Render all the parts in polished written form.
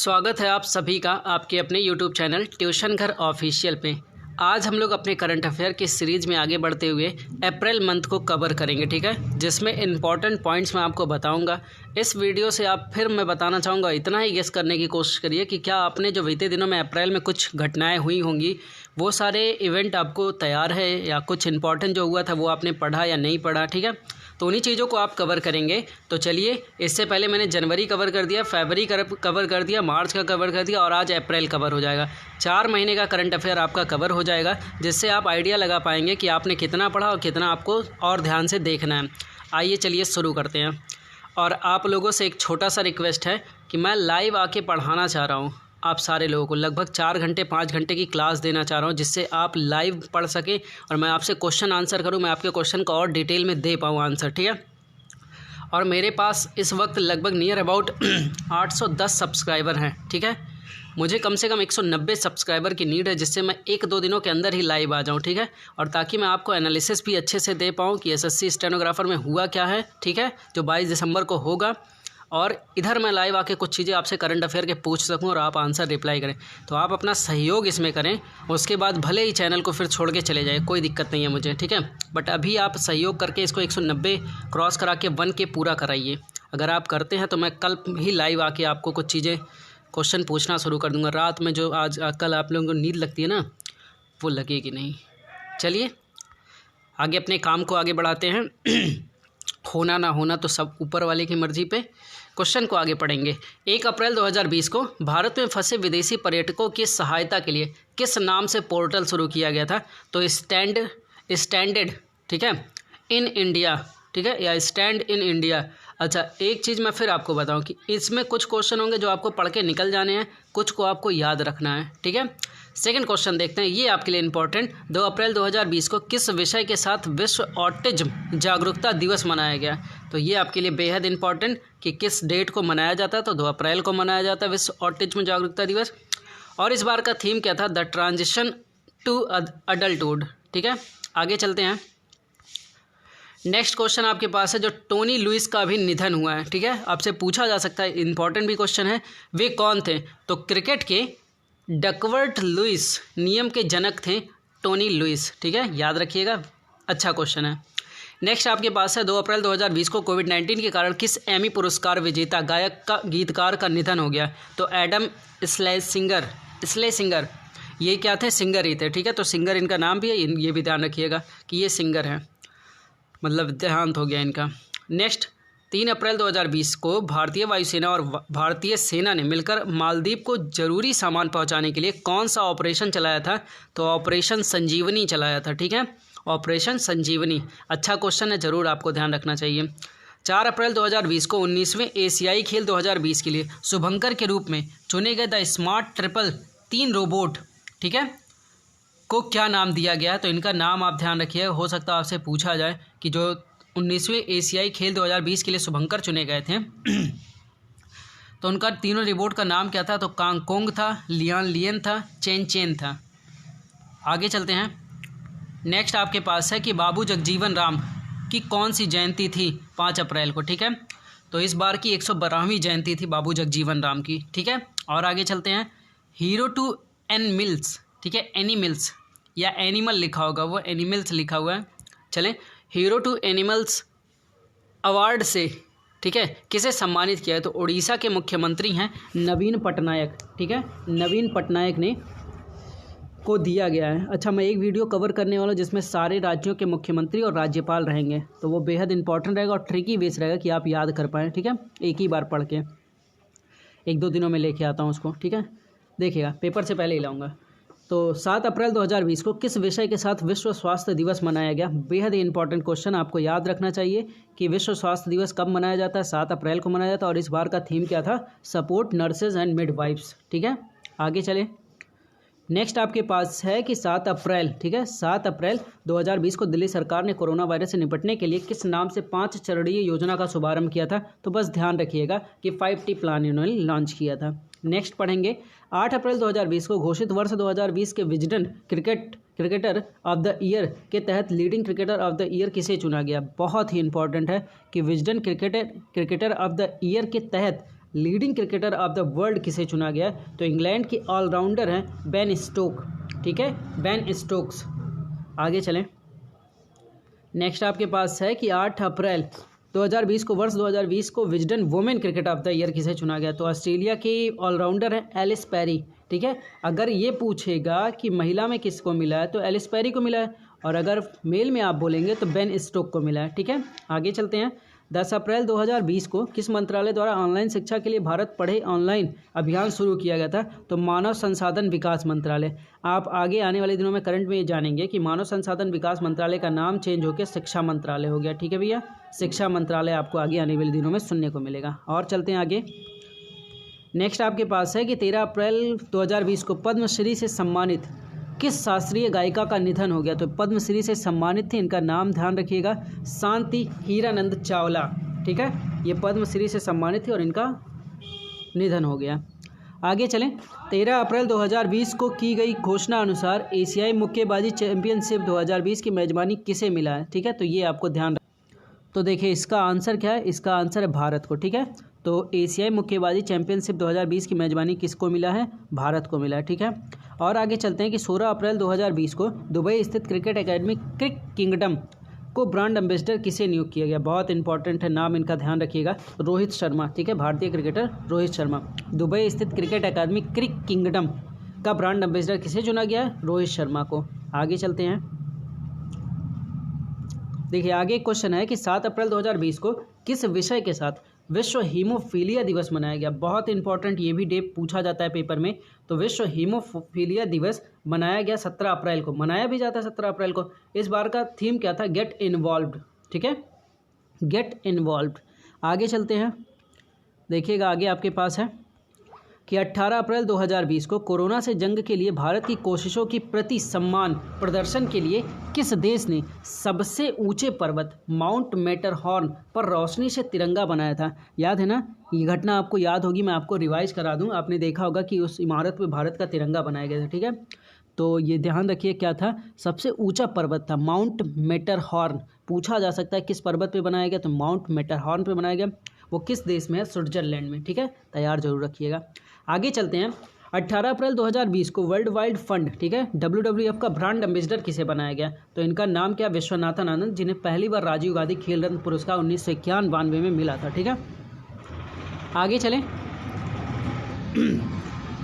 स्वागत है आप सभी का आपके अपने YouTube चैनल ट्यूशन घर ऑफिशियल पे। आज हम लोग अपने करंट अफेयर की सीरीज़ में आगे बढ़ते हुए अप्रैल मंथ को कवर करेंगे, ठीक है, जिसमें इंपॉर्टेंट पॉइंट्स मैं आपको बताऊंगा। इस वीडियो से आप फिर मैं बताना चाहूँगा, इतना ही गेस करने की कोशिश करिए कि क्या आपने जो बीते दिनों में अप्रैल में कुछ घटनाएँ हुई होंगी वो सारे इवेंट आपको तैयार है या कुछ इंपॉर्टेंट जो हुआ था वो आपने पढ़ा या नहीं पढ़ा, ठीक है। तो उन्हीं चीज़ों को आप कवर करेंगे। तो चलिए, इससे पहले मैंने जनवरी कवर कर दिया, फरवरी कवर कर दिया, मार्च का कवर कर दिया और आज अप्रैल कवर हो जाएगा। 4 महीने का करंट अफेयर आपका कवर हो जाएगा, जिससे आप आइडिया लगा पाएंगे कि आपने कितना पढ़ा और कितना आपको और ध्यान से देखना है। आइए चलिए शुरू करते हैं। और आप लोगों से एक छोटा सा रिक्वेस्ट है कि मैं लाइव आके पढ़ाना चाह रहा हूँ आप सारे लोगों को। लगभग 4 घंटे 5 घंटे की क्लास देना चाह रहा हूँ, जिससे आप लाइव पढ़ सकें और मैं आपसे क्वेश्चन आंसर करूँ, मैं आपके क्वेश्चन का और डिटेल में दे पाऊँ आंसर, ठीक है। और मेरे पास इस वक्त लगभग नियर अबाउट 810 सब्सक्राइबर हैं, ठीक है। मुझे कम से कम 190 सब्सक्राइबर की नीड है, जिससे मैं 1-2 दिनों के अंदर ही लाइव आ जाऊँ, ठीक है। और ताकि मैं आपको एनालिसिस भी अच्छे से दे पाऊँ कि एसएससी स्टेनोग्राफर में हुआ क्या है, ठीक है, जो 22 दिसंबर को होगा। और इधर मैं लाइव आके कुछ चीज़ें आपसे करंट अफेयर के पूछ सकूं और आप आंसर रिप्लाई करें। तो आप अपना सहयोग इसमें करें, उसके बाद भले ही चैनल को फिर छोड़ के चले जाए, कोई दिक्कत नहीं है मुझे, ठीक है। बट अभी आप सहयोग करके इसको 190 क्रॉस करा के 1K पूरा कराइए। अगर आप करते हैं तो मैं कल ही लाइव आके आपको कुछ चीज़ें क्वेश्चन पूछना शुरू कर दूँगा। रात में जो आज कल आप लोगों को नींद लगती है ना, वो लगेगी नहीं। चलिए आगे अपने काम को आगे बढ़ाते हैं। होना ना होना तो सब ऊपर वाले की मर्जी पे। क्वेश्चन को आगे पढ़ेंगे। 1 अप्रैल 2020 को भारत में फंसे विदेशी पर्यटकों की सहायता के लिए किस नाम से पोर्टल शुरू किया गया था? तो स्टैंडर्ड, ठीक है, इन इंडिया, ठीक है, या स्टैंड इन इंडिया। अच्छा, एक चीज़ मैं फिर आपको बताऊं कि इसमें कुछ क्वेश्चन होंगे जो आपको पढ़ के निकल जाने हैं, कुछ को आपको याद रखना है, ठीक है। सेकंड क्वेश्चन देखते हैं, ये आपके लिए इंपॉर्टेंट। 2 अप्रैल 2020 को किस विषय के साथ विश्व ऑटिज्म जागरूकता दिवस मनाया गया? तो ये आपके लिए बेहद इंपॉर्टेंट कि किस डेट को मनाया जाता है। तो 2 अप्रैल को मनाया जाता है विश्व ऑटिज्म जागरूकता दिवस। और इस बार का थीम क्या था? द ट्रांजिशन टू अडल्टहुड, ठीक है। आगे चलते हैं। नेक्स्ट क्वेश्चन आपके पास है, जो टोनी लुइस का भी निधन हुआ है, ठीक है, आपसे पूछा जा सकता है, इंपॉर्टेंट भी क्वेश्चन है। वे कौन थे? तो क्रिकेट के डकवर्थ लुइस नियम के जनक थे टोनी लुइस, ठीक है, याद रखिएगा, अच्छा क्वेश्चन है। नेक्स्ट आपके पास है, 2 अप्रैल 2020 को कोविड-19 के कारण किस एमी पुरस्कार विजेता गायक का गीतकार का निधन हो गया? तो एडम स्लेसिंगर, ये क्या थे? सिंगर ही थे, ठीक है। तो सिंगर इनका नाम भी है, ये भी ध्यान रखिएगा कि ये सिंगर हैं, मतलब देहांत हो गया इनका। नेक्स्ट 3 अप्रैल 2020 को भारतीय वायुसेना और भारतीय सेना ने मिलकर मालदीव को जरूरी सामान पहुंचाने के लिए कौन सा ऑपरेशन चलाया था? तो ऑपरेशन संजीवनी चलाया था, ठीक है, ऑपरेशन संजीवनी। अच्छा क्वेश्चन है, ज़रूर आपको ध्यान रखना चाहिए। 4 अप्रैल 2020 को 19वें एशियाई खेल 2020 के लिए शुभंकर के रूप में चुने गए द स्मार्ट 3 रोबोट, ठीक है, को क्या नाम दिया गया है? तो इनका नाम आप ध्यान रखिए, हो सकता है आपसे पूछा जाए कि जो 19वें एशियाई खेल 2020 के लिए शुभंकर चुने गए थे तो उनका तीनों रोबोट का नाम क्या था? तो कांगकोंग था, लियन था, चेन था। आगे चलते हैं। नेक्स्ट आपके पास है कि बाबू जगजीवन राम की कौन सी जयंती थी 5 अप्रैल को, ठीक है। तो इस बार की 112वीं जयंती थी बाबू जगजीवन राम की, ठीक है। और आगे चलते हैं। हीरो टू एनिमल्स, ठीक है, एनिमल्स या एनिमल लिखा होगा, वो एनिमल्स लिखा हुआ है, चलें। हीरो टू एनिमल्स अवार्ड से, ठीक है, किसे सम्मानित किया है? तो उड़ीसा के मुख्यमंत्री हैं नवीन पटनायक, ठीक है, नवीन पटनायक ने को दिया गया है। अच्छा, मैं एक वीडियो कवर करने वाला हूँ जिसमें सारे राज्यों के मुख्यमंत्री और राज्यपाल रहेंगे, तो वो बेहद इंपॉर्टेंट रहेगा और ट्रिकी बेस रहेगा कि आप याद कर पाएँ, ठीक है, एक ही बार पढ़ के। 1-2 दिनों में लेके आता हूँ उसको, ठीक है, देखिएगा, पेपर से पहले ही लाऊंगा। तो 7 अप्रैल 2020 को किस विषय के साथ विश्व स्वास्थ्य दिवस मनाया गया? बेहद ही इंपॉर्टेंट क्वेश्चन, आपको याद रखना चाहिए कि विश्व स्वास्थ्य दिवस कब मनाया जाता है? 7 अप्रैल को मनाया जाता है। और इस बार का थीम क्या था? सपोर्ट नर्सेज एंड मिडवाइफ्स, ठीक है। आगे चले। नेक्स्ट आपके पास है कि 7 अप्रैल, ठीक है, 7 अप्रैल 2020 को दिल्ली सरकार ने कोरोना वायरस से निपटने के लिए किस नाम से 5 चरणीय योजना का शुभारंभ किया था? तो बस ध्यान रखिएगा कि 5T प्लान इन्होंने लॉन्च किया था। नेक्स्ट पढ़ेंगे। 8 अप्रैल 2020 को घोषित वर्ष 2020 के Wisden cricketer of the year के तहत leading cricketer of the year किसे चुना गया? बहुत ही इंपॉर्टेंट है कि Wisden cricketer of the year के तहत leading cricketer of the world किसे चुना गया? तो इंग्लैंड के ऑलराउंडर हैं बेन स्टोक, ठीक है, बेन स्टोक्स। आगे चलें। नेक्स्ट आपके पास है कि 8 अप्रैल 2020 को, वर्ष 2020 को Wisden women cricket of the year किसे चुना गया? तो ऑस्ट्रेलिया के ऑलराउंडर हैं एलिस पेरी, ठीक है। अगर ये पूछेगा कि महिला में किसको मिला है तो एलिस पेरी को मिला है, और अगर मेल में आप बोलेंगे तो बेन स्टोक को मिला है, ठीक है। आगे चलते हैं। 10 अप्रैल 2020 को किस मंत्रालय द्वारा ऑनलाइन शिक्षा के लिए भारत पढ़े ऑनलाइन अभियान शुरू किया गया था? तो मानव संसाधन विकास मंत्रालय। आप आगे आने वाले दिनों में करंट में ये जानेंगे कि मानव संसाधन विकास मंत्रालय का नाम चेंज होकर शिक्षा मंत्रालय हो गया, ठीक है भैया। शिक्षा मंत्रालय आपको आगे आने वाले दिनों में सुनने को मिलेगा। और चलते हैं आगे। नेक्स्ट आपके पास है कि 13 अप्रैल 2020 को पद्मश्री से सम्मानित किस शास्त्रीय गायिका का निधन हो गया? तो पद्मश्री से सम्मानित थे, इनका नाम ध्यान रखिएगा, शांति हीरानंद चावला, ठीक है। ये पद्मश्री से सम्मानित थे और इनका निधन हो गया। आगे चलें। 13 अप्रैल 2020 को की गई घोषणा अनुसार एशियाई मुक्केबाजी चैंपियनशिप 2020 की मेजबानी किसे मिला है? ठीक है, तो ये आपको ध्यान। तो देखिए इसका आंसर क्या है, इसका आंसर है भारत को, ठीक है। तो एशियाई मुक्केबाजी चैंपियनशिप 2020 की मेजबानी किसको मिला है? भारत को मिला है, ठीक है। और आगे चलते हैं कि 16 अप्रैल 2020 को दुबई स्थित क्रिकेट एकेडमी क्रिक किंगडम को ब्रांड एम्बेसडर किसे नियुक्त किया गया? बहुत इंपॉर्टेंट है, नाम इनका ध्यान रखिएगा, रोहित शर्मा, ठीक है, भारतीय क्रिकेटर रोहित शर्मा। दुबई स्थित क्रिकेट एकेडमी क्रिक किंगडम का ब्रांड एम्बेसडर किसे चुना गया है? रोहित शर्मा को। आगे चलते हैं। देखिए आगे क्वेश्चन है कि 7 अप्रैल 2020 को किस विषय के साथ विश्व हीमोफीलिया दिवस मनाया गया? बहुत इंपॉर्टेंट, ये भी डेट पूछा जाता है पेपर में। तो विश्व हीमोफीलिया दिवस मनाया गया 17 अप्रैल को, मनाया भी जाता है 17 अप्रैल को। इस बार का थीम क्या था? गेट इन्वॉल्व्ड, ठीक है, गेट इन्वॉल्व्ड। आगे चलते हैं। देखिएगा आगे आपके पास है कि 18 अप्रैल 2020 को कोरोना से जंग के लिए भारत की कोशिशों की प्रति सम्मान प्रदर्शन के लिए किस देश ने सबसे ऊंचे पर्वत माउंट मैटरहॉर्न पर रोशनी से तिरंगा बनाया था? याद है ना, ये घटना आपको याद होगी, मैं आपको रिवाइज करा दूं। आपने देखा होगा कि उस इमारत पे भारत का तिरंगा बनाया गया था, ठीक है। तो ये ध्यान रखिए क्या था, सबसे ऊंचा पर्वत था माउंट मैटरहॉर्न। पूछा जा सकता है किस पर्वत पे बनाया गया, तो माउंट मैटरहॉर्न पे बनाया गया। वो किस देश में है? स्विट्जरलैंड में, ठीक है, तैयार जरूर रखिएगा। आगे चलते हैं। 18 अप्रैल 2020 को वर्ल्ड वाइड फंड, ठीक है, WWF का ब्रांड एम्बेसडर किसे बनाया गया? तो इनका नाम क्या? विश्वनाथन आनंद, जिन्हें पहली बार राजीव गांधी खेल रत्न पुरस्कार 1991 में मिला था, ठीक है। आगे चलें।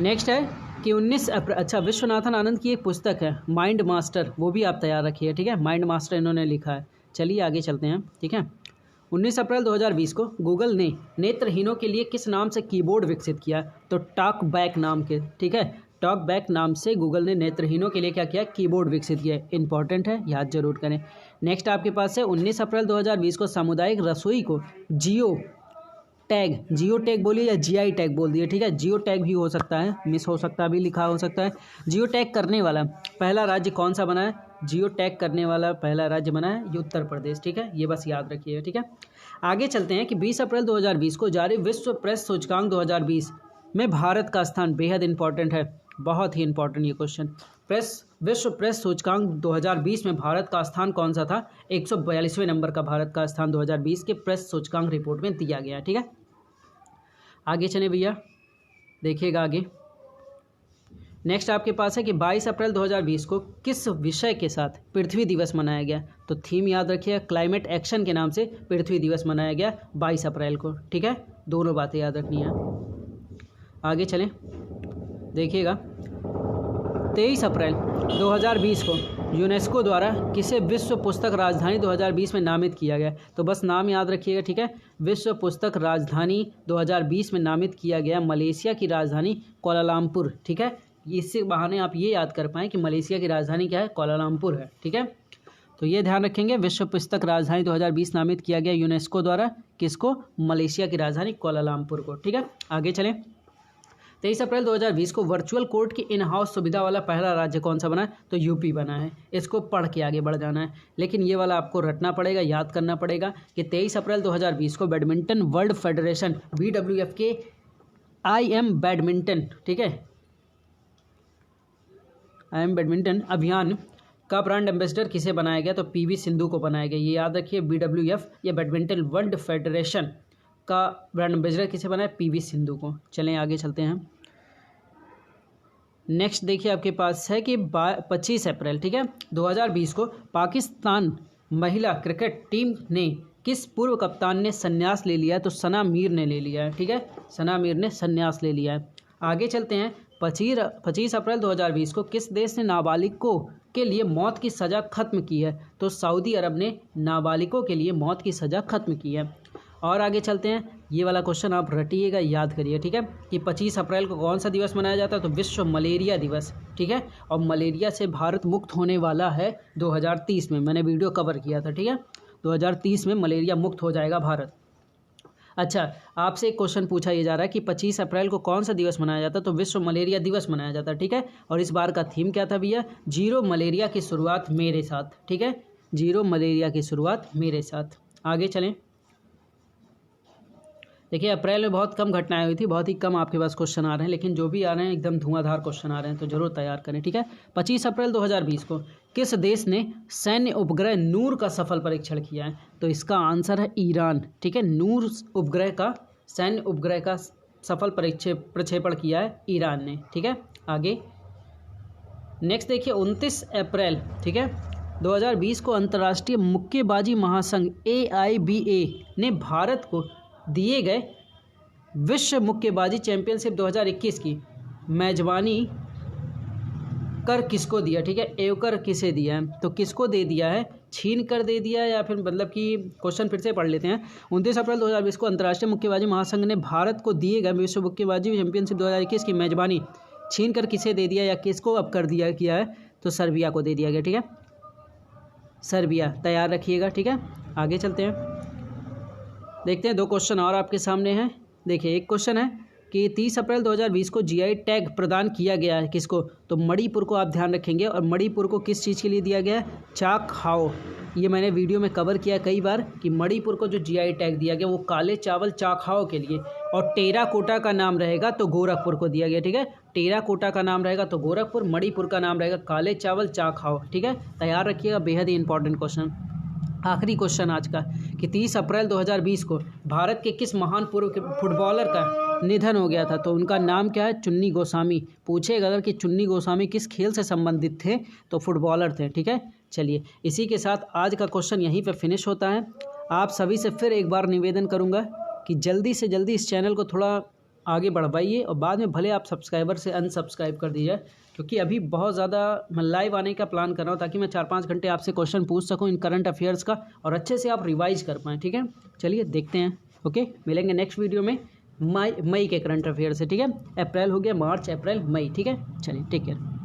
नेक्स्ट है कि 19 अप्रैल, अच्छा, विश्वनाथन आनंद की एक पुस्तक है माइंड मास्टर, वो भी आप तैयार रखिए, ठीक है, माइंड मास्टर इन्होंने लिखा है। चलिए आगे चलते हैं, ठीक है। 19 अप्रैल 2020 को गूगल ने नेत्रहीनों के लिए किस नाम से कीबोर्ड विकसित किया? तो टॉक बैक नाम के, ठीक है, टॉक बैक नाम से गूगल ने नेत्रहीनों के लिए क्या किया? कीबोर्ड विकसित किया। इंपॉर्टेंट है, याद जरूर करें। नेक्स्ट आपके पास है 19 अप्रैल 2020 को सामुदायिक रसोई को जियो टैग बोलिए या GI टैग बोल दिए, ठीक है, जियो टैग भी हो सकता है, मिस हो सकता है, भी लिखा हो सकता है। जियो टैग करने वाला पहला राज्य कौन सा बना है? जियो टैग करने वाला पहला राज्य बना है ये उत्तर प्रदेश, ठीक है, ये बस याद रखिएगा, ठीक है। आगे चलते हैं कि 20 अप्रैल 2020 को जारी विश्व प्रेस सूचकांक 2020 में भारत का स्थान बेहद इंपॉर्टेंट है, बहुत ही इंपॉर्टेंट ये क्वेश्चन। विश्व प्रेस सूचकांक 2020 में भारत का स्थान कौन सा था? 142वें नंबर का भारत का स्थान 2020 के प्रेस सूचकांक रिपोर्ट में दिया गया है, ठीक है। आगे चले भैया, देखिएगा आगे। नेक्स्ट आपके पास है कि 22 अप्रैल 2020 को किस विषय के साथ पृथ्वी दिवस मनाया गया? तो थीम याद रखिए, क्लाइमेट एक्शन के नाम से पृथ्वी दिवस मनाया गया 22 अप्रैल को, ठीक है, दोनों बातें याद रखनी है। आगे चलें, देखिएगा 23 अप्रैल 2020 को यूनेस्को द्वारा किसे विश्व पुस्तक राजधानी 2020 में नामित किया गया? तो बस नाम याद रखिएगा, ठीक है, विश्व पुस्तक राजधानी 2020 में नामित किया गया मलेशिया की राजधानी कोलालमपुर, ठीक है। इससे बहाने आप ये याद कर पाएँ कि मलेशिया की राजधानी क्या है? कोलालमपुर है, ठीक है। तो ये ध्यान रखेंगे, विश्व पुस्तक राजधानी 2020 नामित किया गया यूनेस्को द्वारा किसको? मलेशिया की राजधानी कोलालमपुर को, ठीक है। आगे चलें। 23 अप्रैल 2020 को वर्चुअल कोर्ट की इन हाउस सुविधा वाला पहला राज्य कौन सा बना है? तो यूपी बना है। इसको पढ़ के आगे बढ़ जाना है, लेकिन ये वाला आपको रटना पड़ेगा, याद करना पड़ेगा कि 23 अप्रैल 2020 को बैडमिंटन वर्ल्ड फेडरेशन BWF के IM बैडमिंटन, ठीक है, IM बैडमिंटन अभियान का ब्रांड एम्बेसडर किसे बनाया गया? तो PV सिंधु को बनाया गया। ये याद रखिए, BWF या बैडमिंटन वर्ल्ड फेडरेशन का ब्रांड एम्बेसडर किसे बनाया? पीवी सिंधु को। चलें आगे चलते हैं। नेक्स्ट देखिए आपके पास है कि 25 अप्रैल, ठीक है, 2020 को पाकिस्तान महिला क्रिकेट टीम ने किस पूर्व कप्तान ने संन्यास ले लिया है? तो सना मीर ने ले लिया है, ठीक है, सना मीर ने संन्यास ले लिया है। आगे चलते हैं। 25 अप्रैल 2020 को किस देश ने नाबालिगों के लिए मौत की सज़ा ख़त्म की है? तो सऊदी अरब ने नाबालिगों के लिए मौत की सज़ा ख़त्म की है। और आगे चलते हैं। ये वाला क्वेश्चन आप रटिएगा, याद करिए, ठीक है, कि 25 अप्रैल को कौन सा दिवस मनाया जाता है? तो विश्व मलेरिया दिवस, ठीक है। और मलेरिया से भारत मुक्त होने वाला है 2030 में, मैंने वीडियो कवर किया था, ठीक है। 2030 में मलेरिया मुक्त हो जाएगा भारत। अच्छा, आपसे एक क्वेश्चन पूछा ये जा रहा है कि 25 अप्रैल को कौन सा दिवस मनाया जाता है? तो विश्व मलेरिया दिवस मनाया जाता है, ठीक है। और इस बार का थीम क्या था भैया? जीरो मलेरिया की शुरुआत मेरे साथ, ठीक है, जीरो मलेरिया की शुरुआत मेरे साथ। आगे चलें। देखिए अप्रैल में बहुत कम घटनाएं हुई थी, बहुत ही कम आपके पास क्वेश्चन आ रहे हैं, लेकिन जो भी आ रहे हैं एकदम धुआंधार क्वेश्चन आ रहे हैं, तो जरूर तैयार करें, ठीक है। 25 अप्रैल 2020 को किस देश ने सैन्य उपग्रह नूर का सफल परीक्षण किया है? तो इसका आंसर है ईरान, ठीक है। नूर उपग्रह का, सैन्य उपग्रह का सफल प्रक्षेपण किया है ईरान ने, ठीक है। आगे नेक्स्ट देखिए 29 अप्रैल, ठीक है, 2020 को अंतर्राष्ट्रीय मुक्केबाजी महासंघ AIBA ने भारत को दिए गए विश्व मुक्केबाजी चैंपियनशिप 2021 की मेजबानी कर किसको दिया? ठीक है, एवकर किसे दिया है? तो किसको दे दिया है? छीन कर दे दिया है, या फिर मतलब कि क्वेश्चन फिर से पढ़ लेते हैं। 29 अप्रैल 2020 को अंतर्राष्ट्रीय मुक्केबाजी महासंघ ने भारत को दिए गए विश्व मुक्केबाजी चैंपियनशिप 2021 की मेजबानी छीन कर किसे दे दिया, या किसको अब कर दिया किया है? तो सर्बिया को दे दिया गया, ठीक है, सर्बिया। तैयार रखिएगा, ठीक है। आगे चलते हैं, देखते हैं। दो क्वेश्चन और आपके सामने हैं। देखिए एक क्वेश्चन है कि 30 अप्रैल 2020 को GI टैग प्रदान किया गया है किसको? तो मणिपुर को आप ध्यान रखेंगे। और मणिपुर को किस चीज़ के लिए दिया गया है? चाक खाओ। ये मैंने वीडियो में कवर किया कई बार कि मणिपुर को जो GI टैग दिया गया वो काले चावल चाखाओ के लिए। और टेराकोटा का नाम रहेगा तो गोरखपुर को दिया गया, ठीक है। टेराकोटा का नाम रहेगा तो गोरखपुर, मणिपुर का नाम रहेगा काले चावल चाखाओ, ठीक है। तैयार रखिएगा, बेहद ही इंपॉर्टेंट क्वेश्चन। आखिरी क्वेश्चन आज का कि 30 अप्रैल 2020 को भारत के किस महान पूर्व फुटबॉलर का निधन हो गया था? तो उनका नाम क्या है? चुन्नी गोस्वामी। पूछेगा अगर कि चुन्नी गोस्वामी किस खेल से संबंधित थे? तो फुटबॉलर थे, ठीक है। चलिए इसी के साथ आज का क्वेश्चन यहीं पे फिनिश होता है। आप सभी से फिर एक बार निवेदन करूँगा कि जल्दी से जल्दी इस चैनल को थोड़ा आगे बढ़वाइए, और बाद में भले आप सब्सक्राइबर से अनसब्सक्राइब कर दीजिए, क्योंकि अभी बहुत ज़्यादा मैं लाइव आने का प्लान कर रहा हूँ ताकि मैं 4-5 घंटे आपसे क्वेश्चन पूछ सकूँ इन करंट अफेयर्स का, और अच्छे से आप रिवाइज कर पाएँ, ठीक है। चलिए देखते हैं, ओके, मिलेंगे नेक्स्ट वीडियो में मई के करंट अफेयर से, ठीक है। अप्रैल हो गया, मार्च, अप्रैल, मई, ठीक है। चलिए टेक केयर।